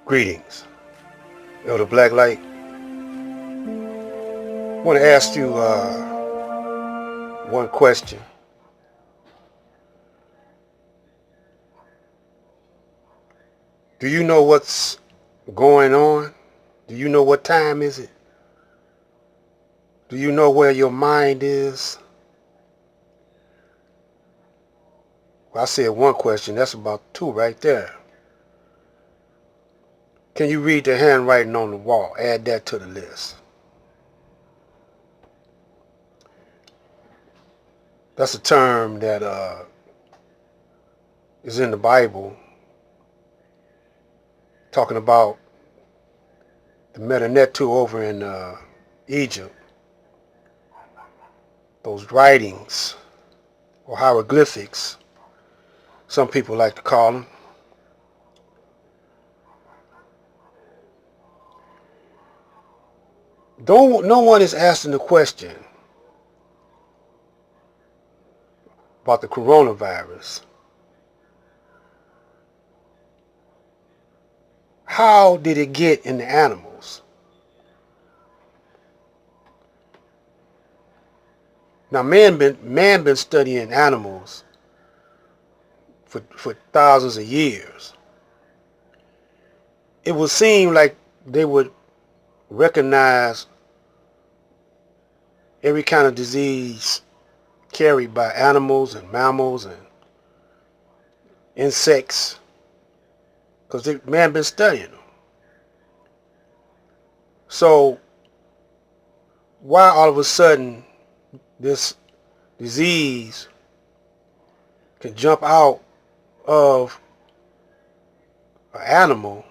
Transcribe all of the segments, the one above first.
Greetings. Elder Blacklight. I want to ask you one question. Do you know what's going on? Do you know what time is it? Do you know where your mind is? Well, I said one question. That's about two right there. Can you read the handwriting on the wall? Add that to the list. That's a term that is in the Bible talking about the Metanetu over in Egypt. Those writings or hieroglyphics, some people like to call them. No one is asking the question about the coronavirus. How did it get in the animals? Now, man been studying animals for thousands of years. It would seem like they would recognize every kind of disease carried by animals and mammals and insects because man been studying them. So why all of a sudden this disease can jump out of an animal,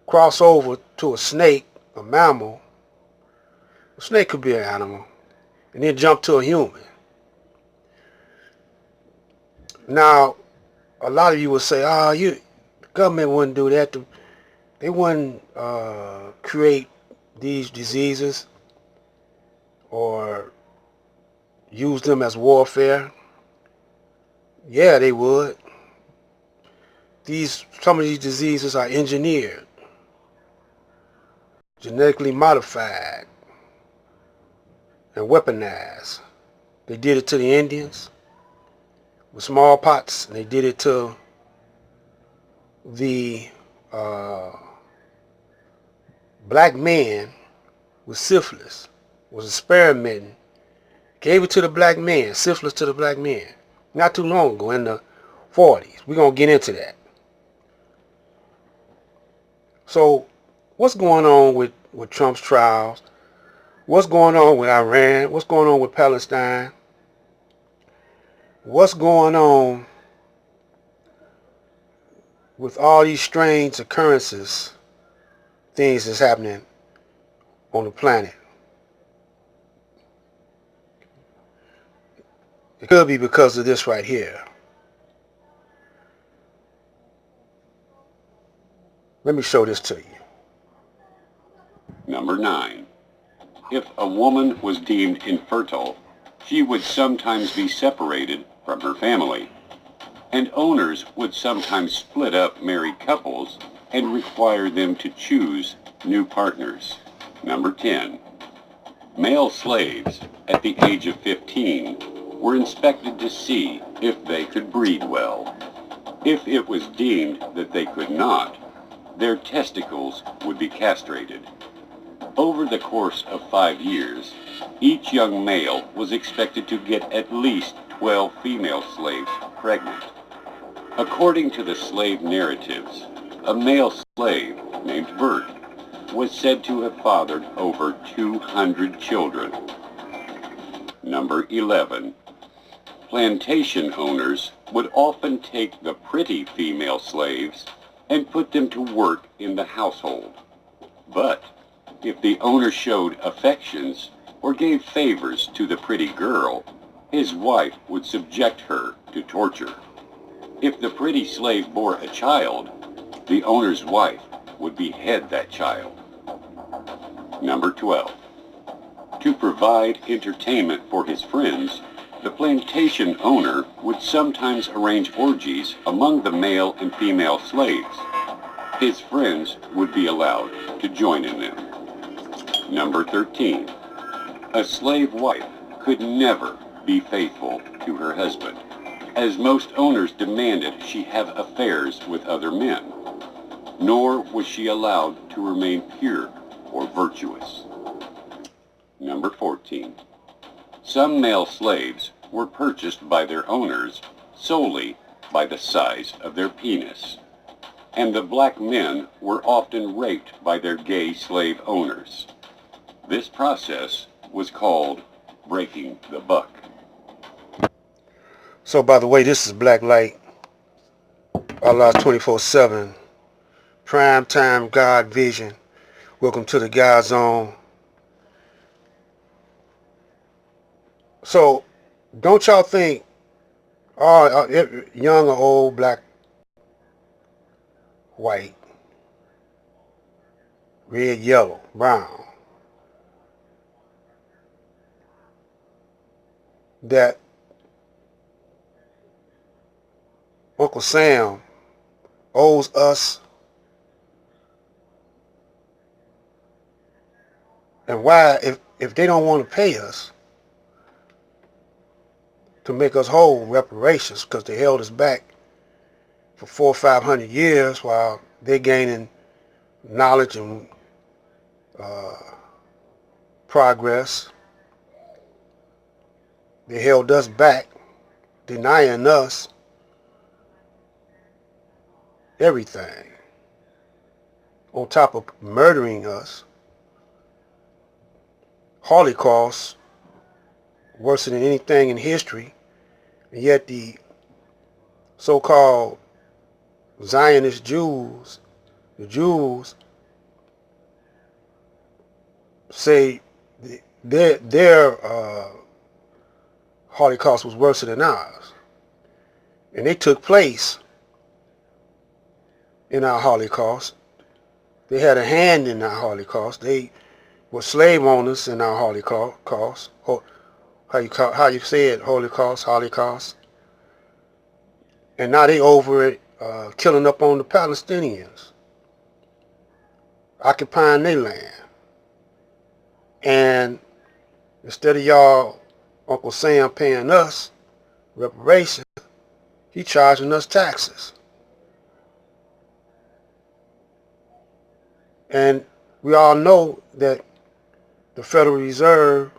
cross over to a snake, a mammal? A snake could be an animal, and then jump to a human. Now, a lot of you will say, the government wouldn't do that. They wouldn't create these diseases or use them as warfare. Yeah, they would. Some of these diseases are engineered, genetically modified, and weaponized. They did it to the Indians with smallpox, and they did it to the black man with syphilis. Was experimenting, gave it to the black man, syphilis to the black man, not too long ago in the 40s. We're going to get into that. So what's going on with Trump's trials? What's going on with Iran? What's going on with Palestine? What's going on with all these strange occurrences, things that's happening on the planet? It could be because of this right here. Let me show this to you. Number 9. If a woman was deemed infertile, she would sometimes be separated from her family, and owners would sometimes split up married couples and require them to choose new partners. Number 10. Male slaves at the age of 15 were inspected to see if they could breed well. If it was deemed that they could not, their testicles would be castrated. Over the course of 5 years, each young male was expected to get at least 12 female slaves pregnant. According to the slave narratives, a male slave named Bert was said to have fathered over 200 children. Number 11. Plantation owners would often take the pretty female slaves and put them to work in the household. But if the owner showed affections or gave favors to the pretty girl, his wife would subject her to torture. If the pretty slave bore a child, the owner's wife would behead that child. Number 12. To provide entertainment for his friends, the plantation owner would sometimes arrange orgies among the male and female slaves. His friends would be allowed to join in them. Number 13. A slave wife could never be faithful to her husband, as most owners demanded she have affairs with other men, nor was she allowed to remain pure or virtuous. Number 14. Some male slaves were purchased by their owners solely by the size of their penis, and the black men were often raped by their gay slave owners. This process was called breaking the buck. So, by the way, this is Black Light, Allah 24/7, Prime Time God Vision. Welcome to the God Zone. So, don't y'all think all young or old, black, white, red, yellow, brown, that Uncle Sam owes us, and why, if they don't want to pay us to make us whole reparations, because they held us back for 400 or 500 years while they're gaining knowledge and progress. They held us back, denying us everything, on top of murdering us. Holocaust, worse than anything in history, and yet the so-called Zionist Jews, the Jews, say their Holocaust was worse than ours, and they took place in our Holocaust. They had a hand in our Holocaust. They were slave owners in our Holocaust. How you say it? Holocaust. And now they over it, killing up on the Palestinians, occupying their land. And instead of y'all, Uncle Sam paying us reparations, he charging us taxes. And we all know that the Federal Reserve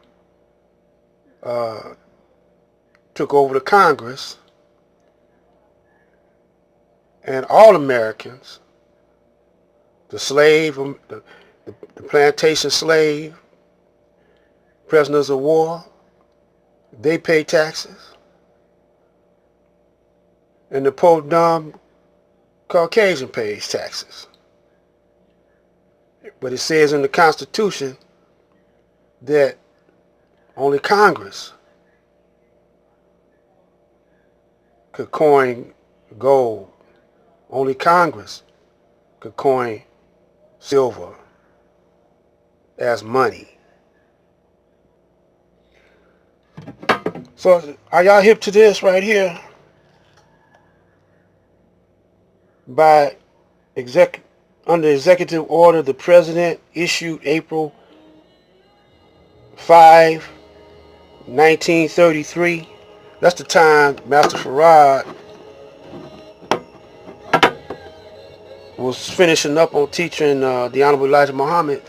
took over the Congress, and all Americans, the slave, the plantation slave, prisoners of war, they pay taxes. And the poor dumb Caucasian pays taxes. But it says in the Constitution that only Congress could coin gold. Only Congress could coin silver as money. So are y'all hip to this right here? By under executive order, the president issued April 5, 1933. That's the time Master Farad was finishing up on teaching the Honorable Elijah Muhammad.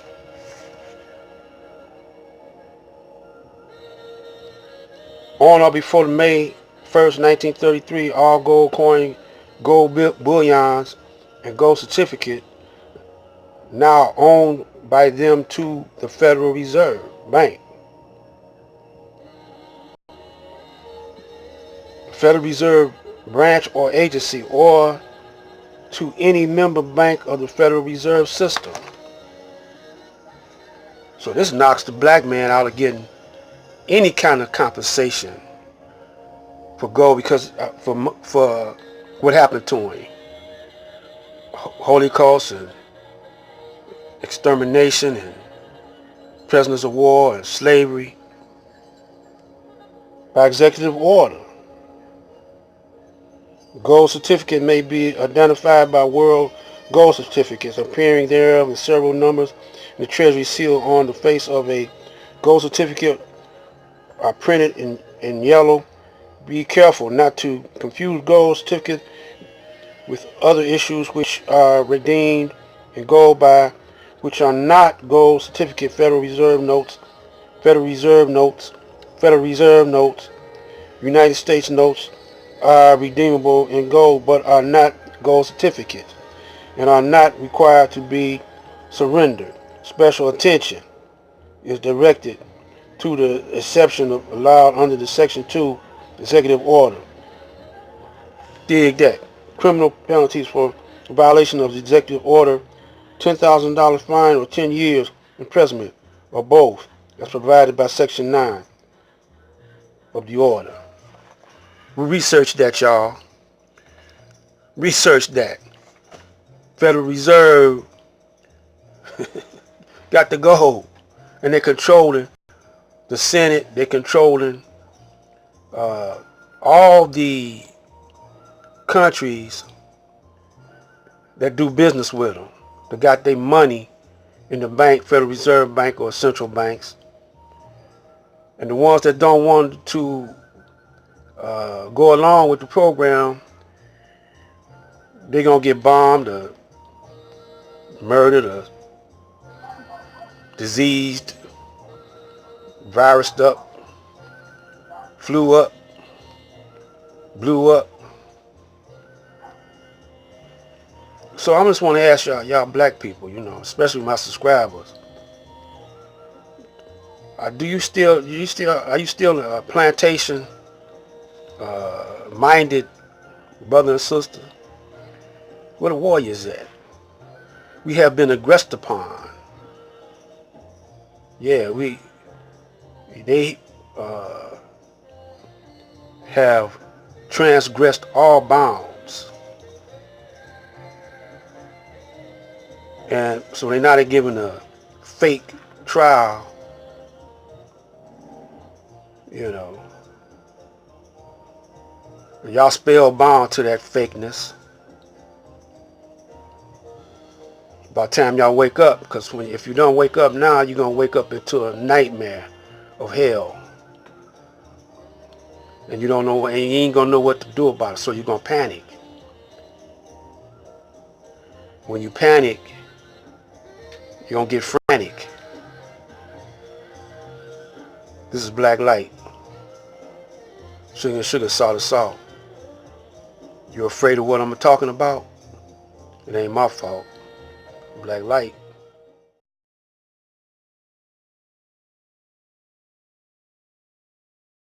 On or before May 1st, 1933, all gold coin, gold bullions, and gold certificate now owned by them to the Federal Reserve Bank. Federal Reserve branch or agency, or to any member bank of the Federal Reserve System. So this knocks the black man out of getting any kind of compensation for gold, because for what happened to him, Holocaust and extermination and prisoners of war and slavery. By executive order, gold certificate may be identified by World gold certificates, appearing thereof in several numbers, and the treasury seal on the face of a gold certificate are printed in yellow. Be careful not to confuse gold certificate with other issues which are redeemed in gold by which are not gold certificate. Federal Reserve notes, Federal Reserve notes, Federal Reserve notes, United States notes are redeemable in gold but are not gold certificates and are not required to be surrendered. Special attention is directed to the exception allowed under the Section 2 executive order. Dig that. Criminal penalties for violation of the executive order, $10,000 fine or 10 years imprisonment, or both, as provided by Section 9 of the order. We researched that, y'all. Research that. Federal Reserve got the gold, and they're controlling the Senate. They're controlling all the countries that do business with them. They got their money in the bank, Federal Reserve Bank or central banks. And the ones that don't want to go along with the program, they're going to get bombed or murdered or diseased, virused up, flew up, blew up. So I just want to ask y'all black people, especially my subscribers, are you still a plantation minded brother and sister? Where the warriors at? We have been aggressed upon. Yeah, they have transgressed all bounds, and so they're not giving a fake trial. Y'all spellbound to that fakeness. By the time y'all wake up, because if you don't wake up now, you're going to wake up into a nightmare of hell. And you ain't going to know what to do about it, so you're going to panic. When you panic, you're going to get frantic. This is Black Light. Sugar and sugar, salt and salt. You're afraid of what I'm talking about? It ain't my fault. Black Light.